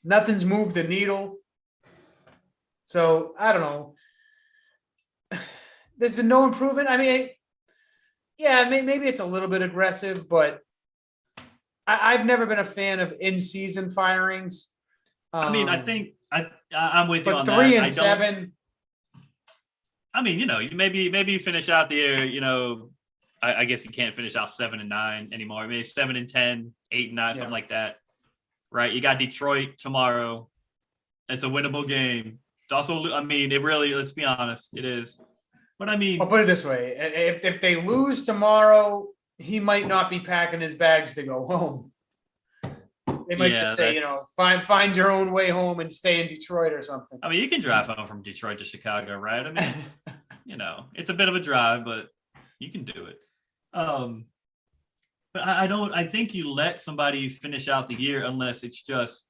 nothing's moved the needle. So I don't know. There's been no improvement. I mean, maybe it's a little bit aggressive, but I've never been a fan of in-season firings. I mean, I think I'm with you on that. 3 and 7. I mean, you maybe you finish out the year. I guess you can't finish out 7-9 anymore. I mean, 7-10, 8-9, something like that. Right? You got Detroit tomorrow. It's a winnable game. It's also, I mean, it really. Let's be honest, it is. But I mean, I'll put it this way: if they lose tomorrow, he might not be packing his bags to go home. They might just say, find your own way home and stay in Detroit or something. I mean, you can drive home from Detroit to Chicago, right? I mean, it's, it's a bit of a drive, but you can do it. But I think you let somebody finish out the year unless it's just,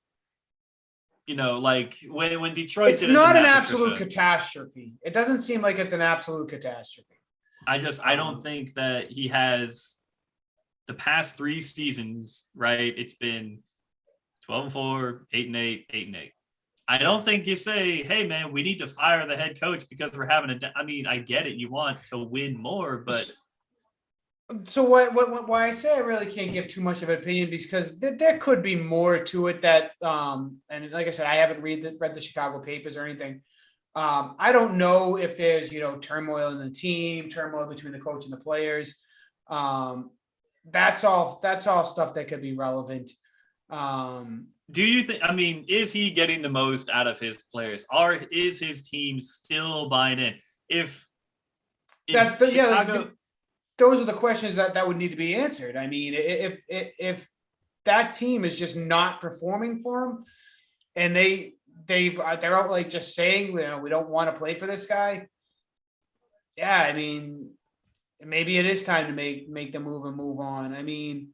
like when Detroit. It's not an absolute catastrophe. It doesn't seem like it's an absolute catastrophe. I don't think that he has the past 3 seasons, right? It's been 12-4, 8-8, 8-8. I don't think you say, hey, man, we need to fire the head coach because we're having I mean, I get it. You want to win more, but. So why I say I really can't give too much of an opinion because there could be more to it that, and like I said, I haven't read the Chicago papers or anything. I don't know if there's, turmoil in the team, turmoil between the coach and the players. That's all stuff that could be relevant. Do you think, I mean, is he getting the most out of his players? Or is his team still buying in? If Chicago... those are the questions that would need to be answered. I mean, if that team is just not performing for him and they're out like just saying, we don't want to play for this guy. Yeah. I mean, maybe it is time to make the move and move on. I mean,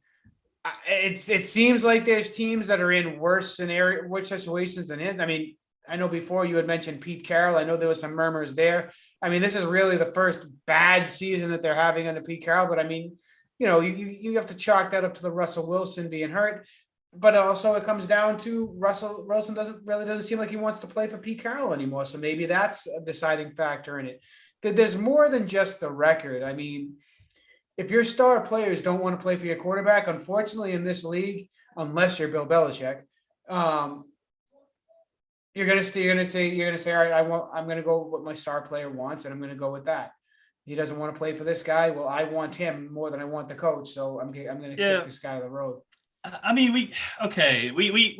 it seems like there's teams that are in worse situations than it. I mean, I know before you had mentioned Pete Carroll. I know there was some murmurs there. I mean, this is really the first bad season that they're having under Pete Carroll. But I mean, you have to chalk that up to the Russell Wilson being hurt. But also it comes down to Russell Wilson doesn't seem like he wants to play for Pete Carroll anymore. So maybe that's a deciding factor in it. There's more than just the record. I mean, if your star players don't want to play for your quarterback, unfortunately in this league, unless you're Bill Belichick, you're gonna say, all right, I'm gonna go with what my star player wants, and I'm gonna go with that. He doesn't want to play for this guy. Well, I want him more than I want the coach, so I'm gonna kick this guy to the road. I mean, we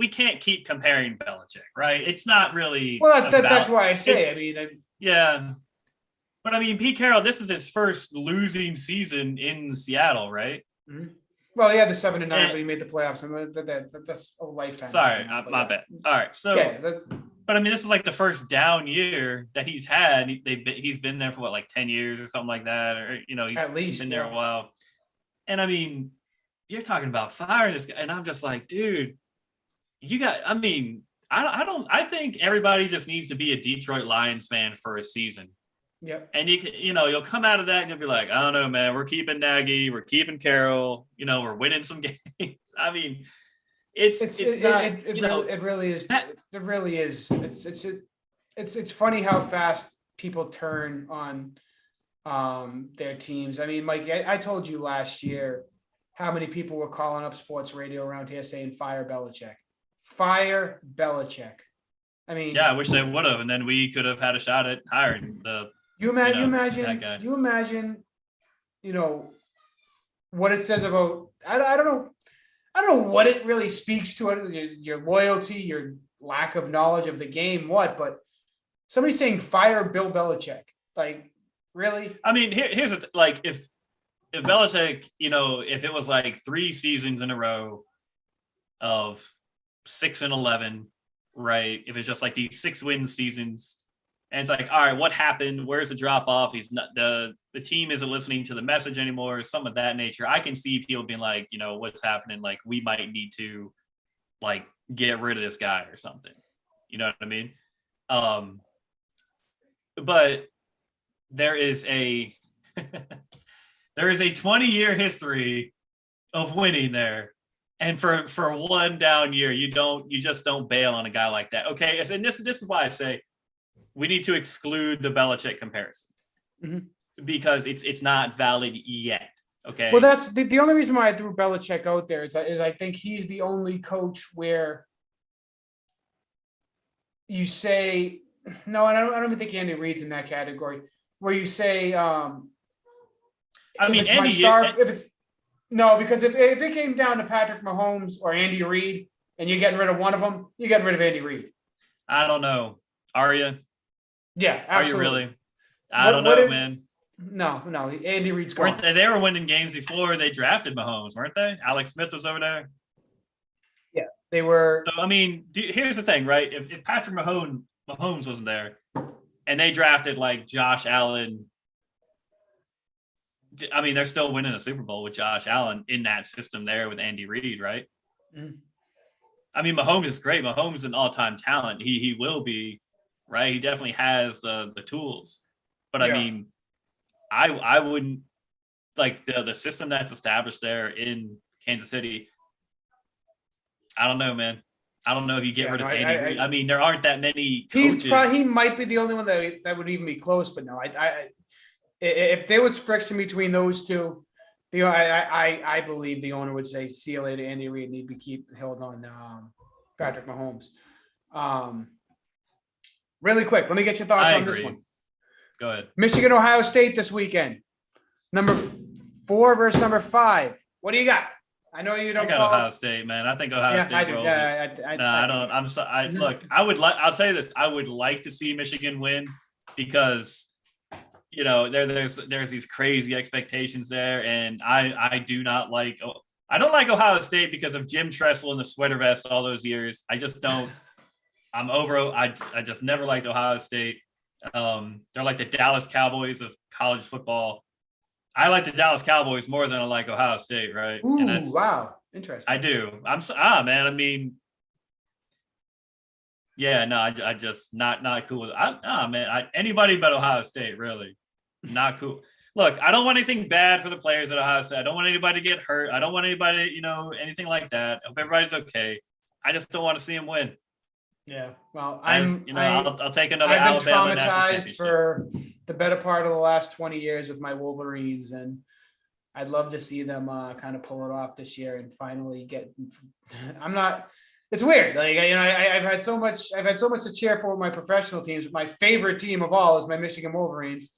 can't keep comparing Belichick, right? It's not really. Well, that's why I say. I mean, yeah, but I mean, Pete Carroll, this is his first losing season in Seattle, right? Mm-hmm. Well, he had the 7-9, but he made the playoffs. I mean, that's a lifetime. Sorry, my bad. All right, so. Yeah, but I mean, this is like the first down year that he's had. He's been there for what, like 10 years or something like that, or he's at least been there a while. And I mean, you're talking about firing this guy, and I'm just like, dude, you got. I mean, I don't. I think everybody just needs to be a Detroit Lions fan for a season. Yep. And you'll come out of that and you'll be like, I don't know, man, we're keeping Nagy, we're keeping Carroll, we're winning some games. I mean, it really is. It really is. It's funny how fast people turn on their teams. I mean, Mike, I told you last year how many people were calling up sports radio around here saying fire Belichick. Fire Belichick. I mean, yeah, I wish they would have, and then we could have had a shot at hiring the. You imagine, what it says about. I don't know what it really speaks to it. Your loyalty, your lack of knowledge of the game, but somebody saying fire Bill Belichick, like, really? I mean, here's like if Belichick, if it was like 3 seasons in a row of 6-11, right? If it's just like these 6-win seasons. And it's like, all right, what happened? Where's the drop off? He's not the team isn't listening to the message anymore, some of that nature. I can see people being like, what's happening? Like, we might need to like get rid of this guy or something. You know what I mean? But there is a 20-year history of winning there. And for one down year, you just don't bail on a guy like that. Okay. And this is why I say we need to exclude the Belichick comparison because it's not valid yet. Okay. Well, that's the only reason why I threw Belichick out there is I think he's the only coach where you say, no, and I don't even think Andy Reid's in that category, where you say, because if it came down to Patrick Mahomes or Andy Reid and you're getting rid of one of them, you're getting rid of Andy Reid. I don't know. Are you? Yeah, absolutely. Are you really? I don't know, man. No. Andy Reid's gone. They were winning games before they drafted Mahomes, weren't they? Alex Smith was over there. Yeah, they were. So, I mean, here's the thing, right? If Patrick Mahomes wasn't there and they drafted like Josh Allen, I mean, they're still winning a Super Bowl with Josh Allen in that system there with Andy Reid, right? Mm-hmm. I mean, Mahomes is great. Mahomes is an all-time talent. He will be, right? He definitely has the tools. But yeah. I mean, I wouldn't like the system that's established there in Kansas City. I don't know, man. I don't know if you get rid of Andy Reid. I mean, there aren't that many coaches. He might be the only one that would even be close, but no, if there was friction between those two, I believe the owner would say, "See you later, Andy Reid," and he'd be held on Patrick Mahomes. Really quick, let me get your thoughts on this one. Go ahead. Michigan, Ohio State this weekend. Number 4 versus number 5. What do you got? I know you don't. I got Ohio State, man. I think Ohio State rolls it. I don't. I'm sorry. Look, I would like. I'll tell you this. I would like to see Michigan win because, there's these crazy expectations there, and I do not like. I don't like Ohio State because of Jim Tressel in the sweater vest all those years. I just don't. I'm over. I just never liked Ohio State. They're like the Dallas Cowboys of college football. I like the Dallas Cowboys more than I like Ohio State, right? Ooh, wow. Interesting. I do. Man. I mean, yeah, no, I just not cool with it. Man. Anybody but Ohio State, really. Not cool. Look, I don't want anything bad for the players at Ohio State. I don't want anybody to get hurt. I don't want anybody, anything like that. I hope everybody's okay. I just don't want to see them win. Yeah, well, I'll take another I've been Alabama traumatized for the better part of the last 20 years with my Wolverines, and I'd love to see them kind of pull it off this year and finally get. It's weird, like I've had so much to cheer for with my professional teams. My favorite team of all is my Michigan Wolverines,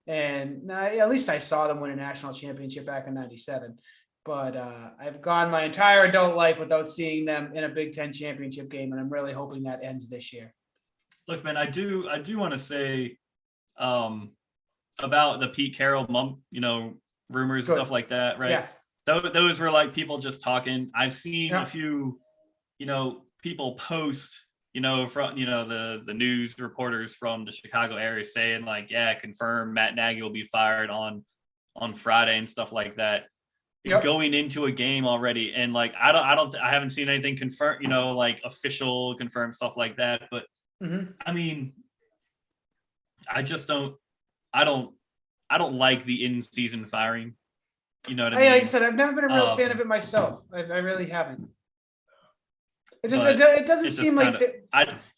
and at least I saw them win a national championship back in '97. But I've gone my entire adult life without seeing them in a Big Ten championship game, and I'm really hoping that ends this year. Look, man, I do want to say about the Pete Carroll rumors, stuff like that, right? Yeah. Those were like people just talking. I've seen a few, people post, from the news reporters from the Chicago area saying like, yeah, confirm Matt Nagy will be fired on Friday and stuff like that. Going into a game already, and like I haven't seen anything confirmed, like official confirmed stuff like that. But I mean, I don't like the in-season firing. You know what I mean? Like I said, I've never been a real fan of it myself. I really haven't. It doesn't seem like it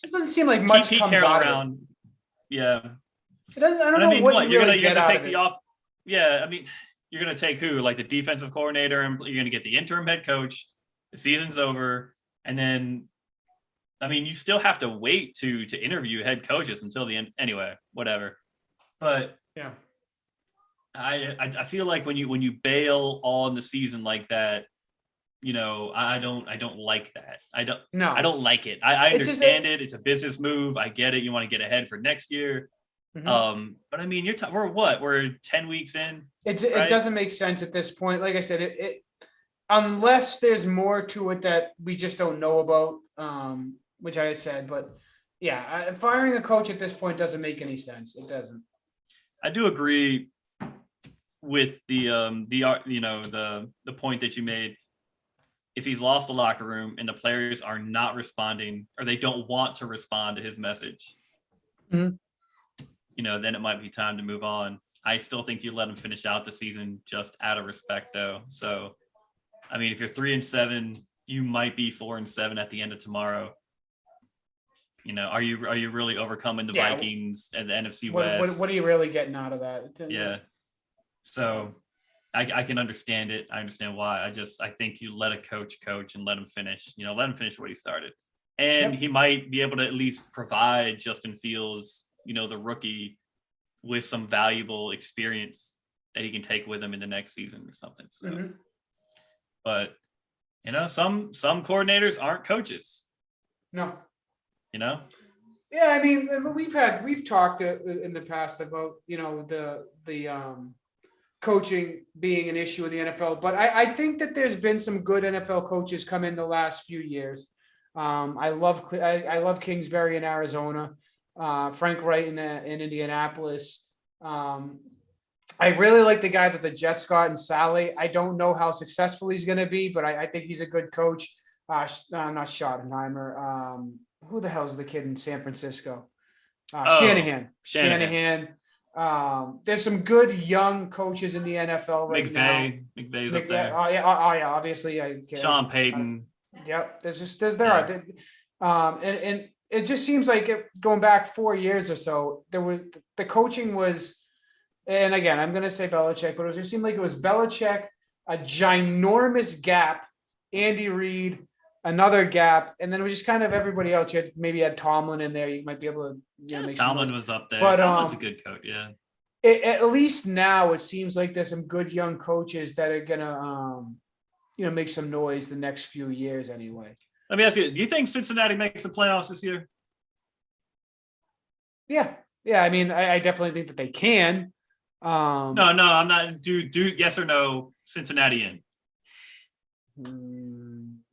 doesn't seem like much comes out of it. Yeah. It doesn't. I don't know what you really get out of it. Yeah, I mean, you're gonna take who? Like the defensive coordinator, and you're gonna get the interim head coach. The season's over, and then, I mean, you still have to wait to interview head coaches until the end. Anyway, whatever. But yeah, I feel like when you bail on the season like that, I don't like that. I don't like it. I understand it. It's a business move. I get it. You want to get ahead for next year. But I mean, we're 10 weeks in. It doesn't make sense at this point. Like I said, it unless there's more to it that we just don't know about, which I said. But yeah, firing a coach at this point doesn't make any sense. It doesn't. I do agree with the point that you made. If he's lost the locker room and the players are not responding, or they don't want to respond to his message, then it might be time to move on. I still think you let him finish out the season just out of respect, though. So, I mean, if you're 3-7, you might be 4-7 at the end of tomorrow. Are you really overcoming the Vikings and the NFC West? What are you really getting out of that? Yeah. So I can understand it. I understand why. I think you let a coach and let him finish. Let him finish what he started, and he might be able to at least provide Justin Fields, the rookie, with some valuable experience that he can take with him in the next season or something. So, but some coordinators aren't coaches. No. Yeah, I mean, we've talked in the past about the coaching being an issue in the NFL, but I think that there's been some good NFL coaches come in the last few years. I love Kingsbury in Arizona, Frank Wright in Indianapolis. I really like the guy that the Jets got in Saleh. I don't know how successful he's going to be, but I think he's a good coach. Not Schottenheimer. Who the hell is the kid in San Francisco? Shanahan. There's some good young coaches in the NFL right now. McVay's up there. Oh yeah. Obviously, Sean Payton. Yep. And it just seems like going back 4 years or so, the coaching was, and again, I'm going to say Belichick, but it just seemed like it was Belichick, a ginormous gap, Andy Reid, another gap, and then it was just kind of everybody else. You had Tomlin in there. You might be able to make Tomlin was up there. But Tomlin's a good coach. Yeah. At least now it seems like there's some good young coaches that are gonna make some noise the next few years anyway. Let me ask you: do you think Cincinnati makes the playoffs this year? Yeah. I mean, I definitely think that they can. No, I'm not. Do yes or no? Cincinnati in.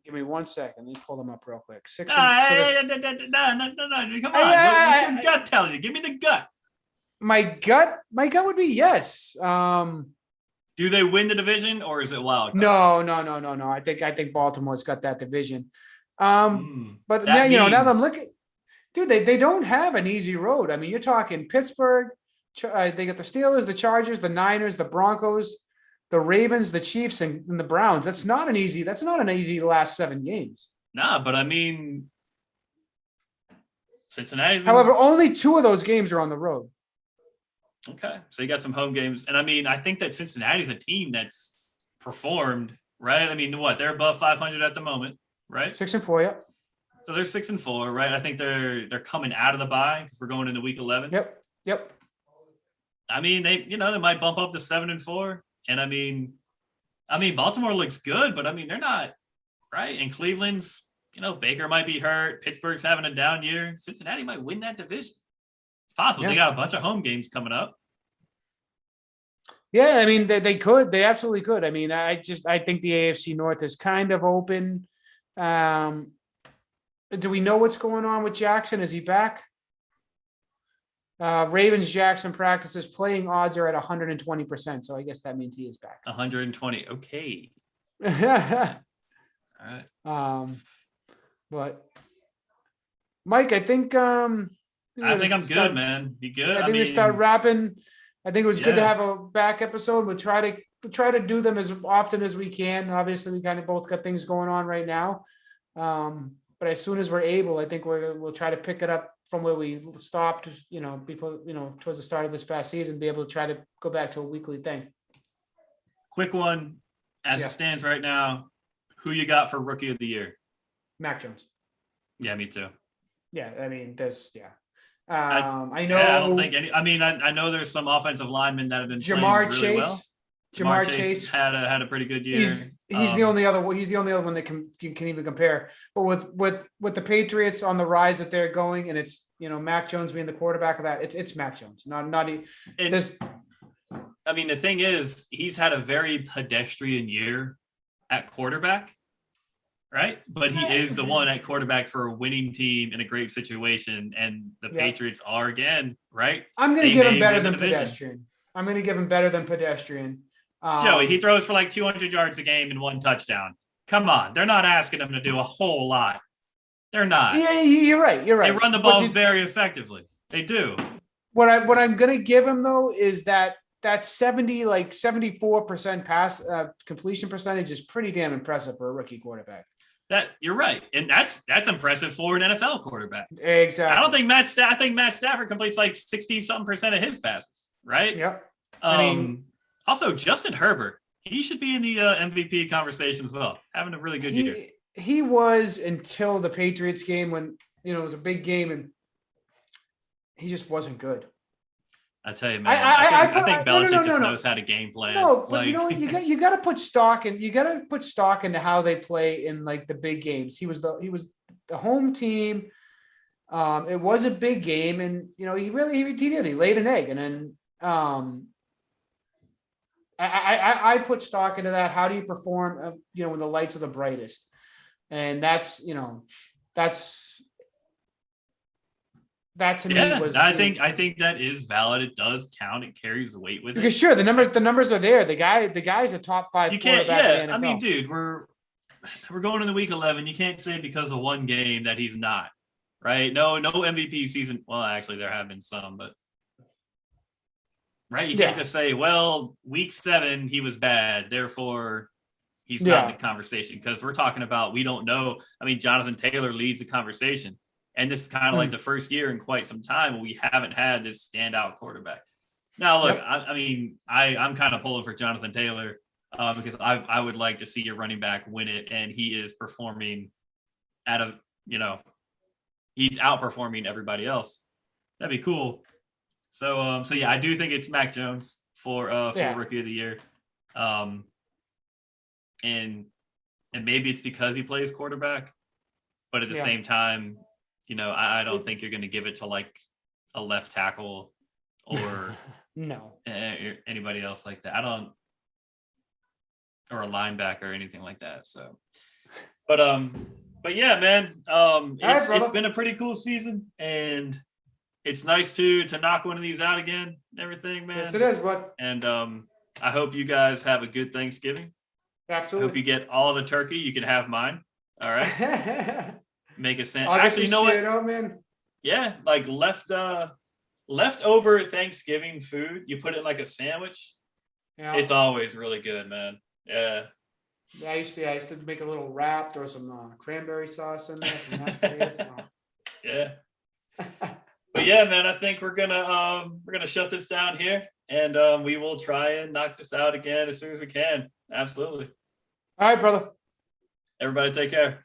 Give me 1 second. Let me pull them up real quick. No. Come on. What's your gut tell you? Give me the gut. My gut would be yes. Do they win the division, or is it wild? No. I think Baltimore's got that division. But now, now that I'm looking, dude, they don't have an easy road. I mean, you're talking Pittsburgh. They got the Steelers, the Chargers, the Niners, the Broncos, the Ravens, the Chiefs, and the Browns. That's not an easy last 7 games. Nah, but I mean, Cincinnati's. However, only 2 of those games are on the road. Okay, so you got some home games, and I mean, I think that Cincinnati's a team that's performed, right? I mean, what, they're above 500 at the moment, right? 6-4, yeah. So they're 6-4, right? I think they're coming out of the bye because we're going into week 11. Yep. I mean, they might bump up to 7-4, and I mean, I mean, Baltimore looks good, but I mean, they're not right. And Cleveland's, Baker might be hurt. Pittsburgh's having a down year. Cincinnati might win that division. It's possible. Yeah. They got a bunch of home games coming up. Yeah, I mean, they could. They absolutely could. I mean, I think the AFC North is kind of open. Do we know what's going on with Jackson? Is he back? Ravens Jackson practices playing odds are at 120%. So I guess that means he is back. 120. Okay. All right. But Mike, I think I'm good, man. You good? I think we start wrapping. I think it was good to have a back episode. We'll try to do them as often as we can. Obviously, we kind of both got things going on right now. But as soon as we're able, I think we'll try to pick it up from where we stopped, before, towards the start of this past season, be able to try to go back to a weekly thing. Quick one, as it stands right now, who you got for Rookie of the Year? Mac Jones. Yeah, me too. Yeah, I mean, I know. I don't think any. I mean, I know there's some offensive linemen that have been Jamar playing really Chase. well. Jamar Chase had a pretty good year. He's the only other one that can even compare. But with the Patriots on the rise that they're going, and it's Mac Jones being the quarterback of that, it's Mac Jones. Not this. I mean, the thing is, he's had a very pedestrian year at quarterback, right? But he is the one at quarterback for a winning team in a great situation, and the Patriots are again, right? I'm going to give him better than pedestrian. I'm going to give him better than pedestrian. Joey, he throws for like 200 yards a game and 1 touchdown. Come on. They're not asking him to do a whole lot. They're not. Yeah, you're right. You're right. They run the ball very effectively. They do. What I'm going to give him, though, is that 74% pass completion percentage is pretty damn impressive for a rookie quarterback. That you're right. And that's impressive for an NFL quarterback. Exactly. I think Matt Stafford completes like 60-something% of his passes, right? Yep. Also, Justin Herbert, he should be in the MVP conversation as well. Having a really good year. He was until the Patriots game when, it was a big game and he just wasn't good. I tell you, man, I think Belichick knows how to game plan. No, but you got to put stock in. You got to put stock into how they play in like the big games. He was the home team. It was a big game, and he did. He laid an egg, and then I put stock into that. How do you perform? When the lights are the brightest, and that's that to me was. I think that is valid. It does count. It carries the weight with it. Because sure, the numbers are there. The guy's a top 5 quarterback in the NFL. I mean, dude, we're going into week 11. You can't say because of one game that he's not, right? No MVP season. Well, actually, there have been some, but right, you can't just say, well, week 7 he was bad, therefore he's not in the conversation, because we're talking about we don't know. I mean, Jonathan Taylor leads the conversation. And this is kind of like the first year in quite some time we haven't had this standout quarterback. Now, look, I'm kind of pulling for Jonathan Taylor because I would like to see a running back win it, and he is performing he's outperforming everybody else. That'd be cool. So I do think it's Mac Jones for Rookie of the Year, and maybe it's because he plays quarterback, but at the same time. I don't think you're going to give it to like a left tackle or anybody else like that. Or a linebacker or anything like that. So, but yeah, man, it's been a pretty cool season, and it's nice to knock one of these out again and everything, man. Yes, it is, bud. And I hope you guys have a good Thanksgiving. Absolutely. I hope you get all the turkey. You can have mine. All right. Make a sandwich. Actually, you know what? Out, man. Yeah, like leftover Thanksgiving food. You put it in like a sandwich. Yeah. It's always really good, man. Yeah. Yeah, I used to make a little wrap, throw some cranberry sauce in there, some mashed potatoes. Yeah. But yeah, man, I think we're gonna shut this down here, and we will try and knock this out again as soon as we can. Absolutely. All right, brother. Everybody, take care.